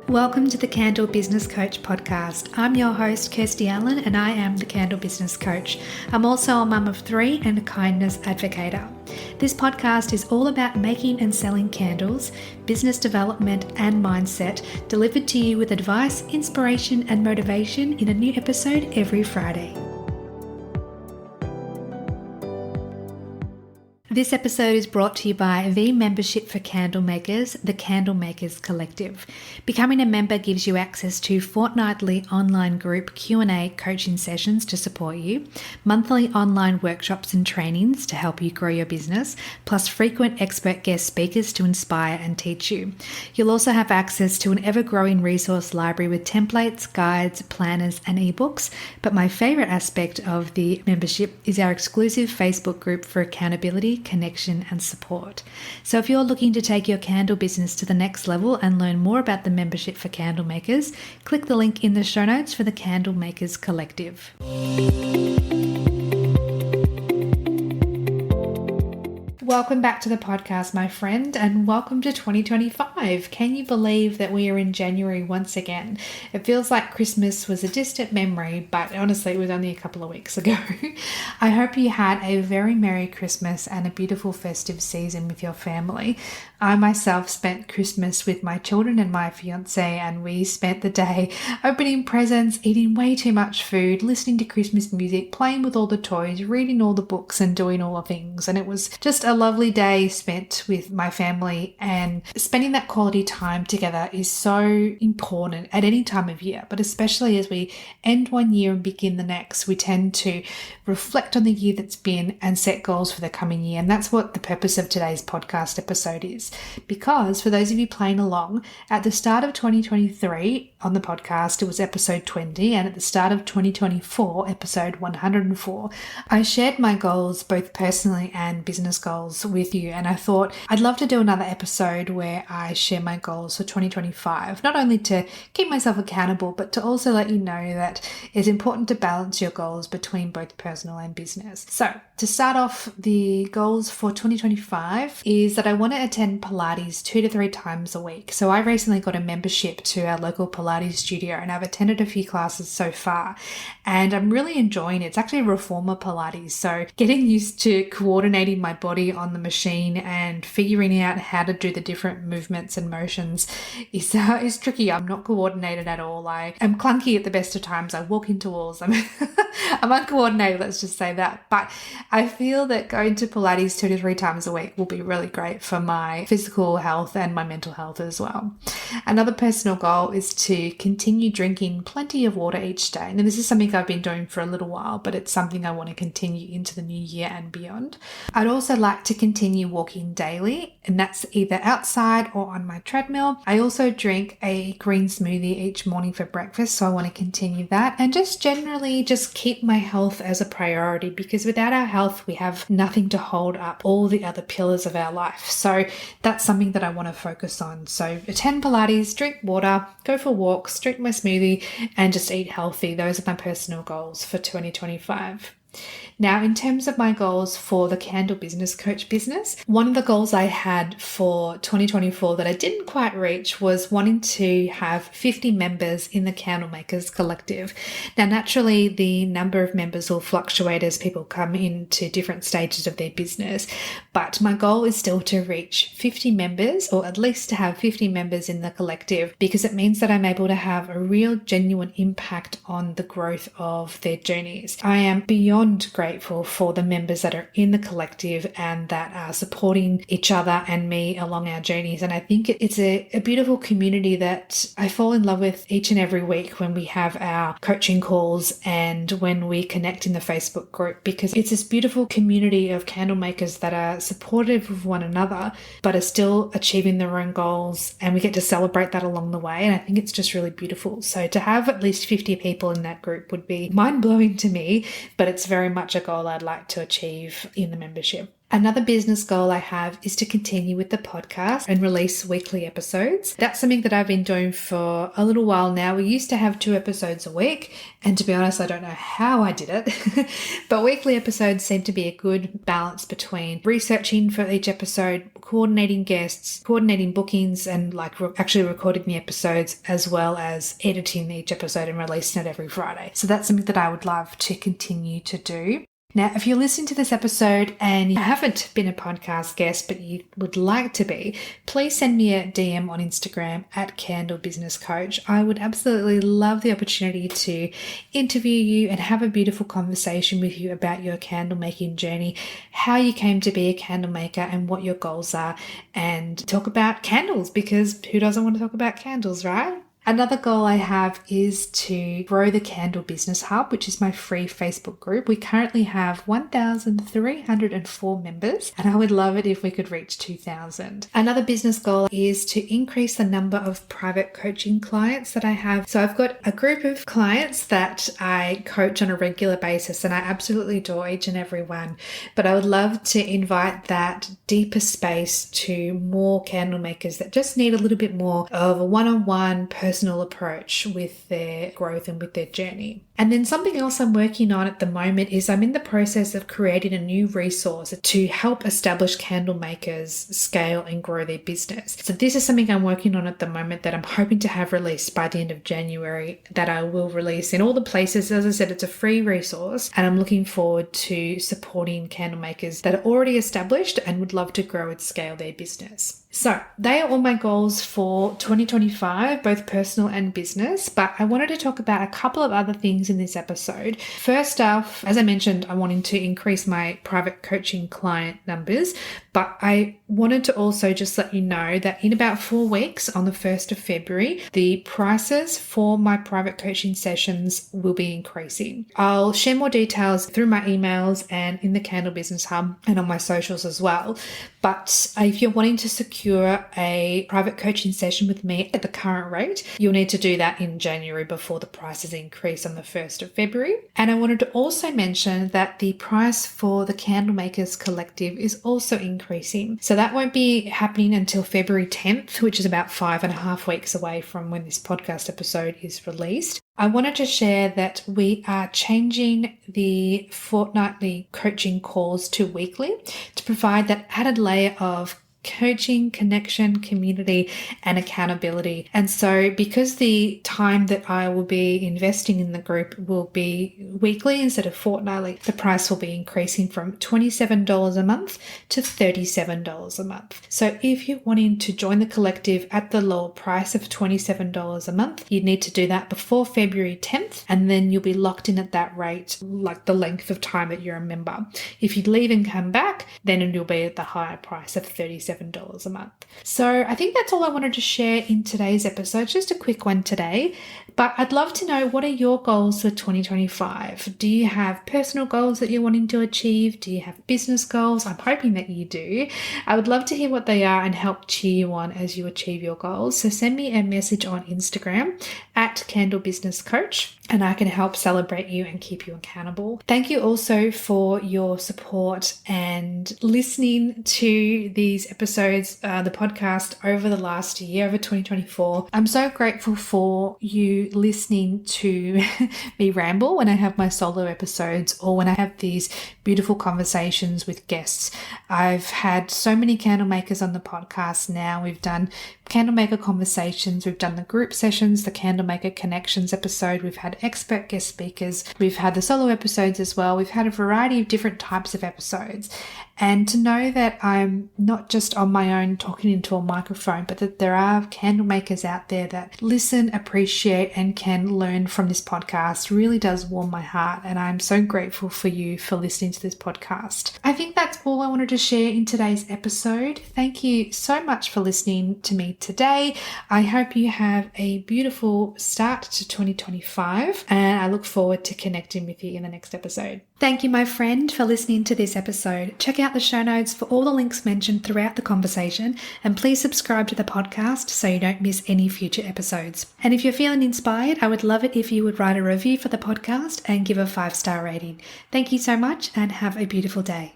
Welcome to the Candle Business Coach podcast. I'm your host, Kirsty Allen, and I am the Candle Business Coach. I'm also a mum of three and a kindness advocator. This podcast is all about making and selling candles, business development, and mindset, delivered to you with advice, inspiration, and motivation in a new episode every Friday. This episode is brought to you by the membership for candle makers, the Candle Makers Collective. Becoming a member gives you access to fortnightly online group Q&A coaching sessions to support you, monthly online workshops and trainings to help you grow your business, plus frequent expert guest speakers to inspire and teach you. You'll also have access to an ever-growing resource library with templates, guides, planners, and ebooks. But my favorite aspect of the membership is our exclusive Facebook group for accountability, connection, and support. So if you're looking to take your candle business to the next level and learn more about the membership for candle makers, click the link in the show notes for the Candle Makers Collective. Welcome back to the podcast, my friend, and welcome to 2025. Can you believe that we are in January once again? It feels like Christmas was a distant memory, but honestly, it was only a couple of weeks ago. I hope you had a very Merry Christmas and a beautiful festive season with your family. I myself spent Christmas with my children and my fiance, and we spent the day opening presents, eating way too much food, listening to Christmas music, playing with all the toys, reading all the books, and doing all the things. And it was just a lovely day spent with my family, and spending that quality time together is so important at any time of year, but especially as we end one year and begin the next. We tend to reflect on the year that's been and set goals for the coming year. And that's what the purpose of today's podcast episode is. Because for those of you playing along, at the start of 2023 on the podcast, it was episode 20, and at the start of 2024, episode 104, I shared my goals, both personally and business goals, with you. And I thought I'd love to do another episode where I share my goals for 2025, not only to keep myself accountable, but to also let you know that it's important to balance your goals between both personal and business. So to start off, the goals for 2025 is that I want to attend Pilates 2 to 3 times a week. So I recently got a membership to our local Pilates studio, and I've attended a few classes so far, and I'm really enjoying it. It's actually reformer Pilates, so getting used to coordinating my body on the machine and figuring out how to do the different movements and motions is tricky. I'm not coordinated at all. I am clunky at the best of times. I walk into walls. I'm uncoordinated, let's just say that. But I feel that going to Pilates 2 to 3 times a week will be really great for my physical health and my mental health as well. Another personal goal is to continue drinking plenty of water each day. And this is something I've been doing for a little while, but it's something I want to continue into the new year and beyond. I'd also like to continue walking daily, and that's either outside or on my treadmill. I also drink a green smoothie each morning for breakfast, so I want to continue that, and just generally just keep my health as a priority, because without our health, we have nothing to hold up all the other pillars of our life. So that's something that I want to focus on. So attend Pilates, drink water, go for walks, drink my smoothie, and just eat healthy. Those are my personal goals for 2025. Now, in terms of my goals for the Candle Business Coach business, one of the goals I had for 2024 that I didn't quite reach was wanting to have 50 members in the Candle Makers Collective. Now, naturally, the number of members will fluctuate as people come into different stages of their business, but my goal is still to reach 50 members, or at least to have 50 members in the collective, because it means that I'm able to have a real genuine impact on the growth of their journeys. I am beyond grateful for the members that are in the collective and that are supporting each other and me along our journeys. And I think it's a beautiful community that I fall in love with each and every week when we have our coaching calls and when we connect in the Facebook group, because it's this beautiful community of candle makers that are supportive of one another but are still achieving their own goals, and we get to celebrate that along the way. And I think it's just really beautiful. So to have at least 50 people in that group would be mind-blowing to me, but it's very much a goal I'd like to achieve in the membership. Another business goal I have is to continue with the podcast and release weekly episodes. That's something that I've been doing for a little while now. We used to have 2 episodes a week, and to be honest, I don't know how I did it, but weekly episodes seem to be a good balance between researching for each episode, coordinating guests, coordinating bookings, and actually recording the episodes, as well as editing each episode and releasing it every Friday. So that's something that I would love to continue to do. Now, if you're listening to this episode and you haven't been a podcast guest, but you would like to be, please send me a DM on Instagram at Candle Business Coach. I would absolutely love the opportunity to interview you and have a beautiful conversation with you about your candle making journey, how you came to be a candle maker and what your goals are, and talk about candles, because who doesn't want to talk about candles, right? Another goal I have is to grow the Candle Business Hub, which is my free Facebook group. We currently have 1,304 members, and I would love it if we could reach 2,000. Another business goal is to increase the number of private coaching clients that I have. So I've got a group of clients that I coach on a regular basis, and I absolutely adore each and every one. But I would love to invite that deeper space to more candle makers that just need a little bit more of a one-on-one personal approach with their growth and with their journey. And then something else I'm working on at the moment is I'm in the process of creating a new resource to help established candle makers scale and grow their business. So this is something I'm working on at the moment that I'm hoping to have released by the end of January, that I will release in all the places. As I said, it's a free resource, and I'm looking forward to supporting candle makers that are already established and would love to grow and scale their business. So they are all my goals for 2025, both personal and business, but I wanted to talk about a couple of other things in this episode. First off, as I mentioned, I'm wanting to increase my private coaching client numbers, but I wanted to also just let you know that in about 4 weeks, on the 1st of February, the prices for my private coaching sessions will be increasing. I'll share more details through my emails and in the Candle Business Hub and on my socials as well. But if you're wanting to secure a private coaching session with me at the current rate, you'll need to do that in January before the prices increase on the 1st of February. And I wanted to also mention that the price for the Candlemakers Collective is also increasing. So that won't be happening until February 10th, which is about 5.5 weeks away from when this podcast episode is released. I wanted to share that we are changing the fortnightly coaching calls to weekly to provide that added layer of coaching, connection, community, and accountability. And so because the time that I will be investing in the group will be weekly instead of fortnightly, the price will be increasing from $27 a month to $37 a month. So if you're wanting to join the collective at the lower price of $27 a month, you need to do that before February 10th, and then you'll be locked in at that rate, like the length of time that you're a member. If you leave and come back, then you'll be at the higher price of $37 a month. So I think that's all I wanted to share in today's episode. Just a quick one today, but I'd love to know, what are your goals for 2025? Do you have personal goals that you're wanting to achieve? Do you have business goals? I'm hoping that you do. I would love to hear what they are and help cheer you on as you achieve your goals. So send me a message on Instagram at Candle Business Coach, and I can help celebrate you and keep you accountable. Thank you also for your support and listening to these episodes, the podcast over the last year, over 2024. I'm so grateful for you listening to me ramble when I have my solo episodes or when I have these beautiful conversations with guests. I've had so many candle makers on the podcast now. We've done Candlemaker Conversations, we've done the group sessions, the Candlemaker Connections episode, we've had expert guest speakers, we've had the solo episodes as well. We've had a variety of different types of episodes. And to know that I'm not just on my own talking into a microphone, but that there are candle makers out there that listen, appreciate, and can learn from this podcast really does warm my heart. And I'm so grateful for you for listening to this podcast. I think that's all I wanted to share in today's episode. Thank you so much for listening to me today. I hope you have a beautiful start to 2025, and I look forward to connecting with you in the next episode. Thank you, my friend, for listening to this episode. Check out the show notes for all the links mentioned throughout the conversation, and please subscribe to the podcast so you don't miss any future episodes. And if you're feeling inspired, I would love it if you would write a review for the podcast and give a 5-star rating. Thank you so much, and have a beautiful day.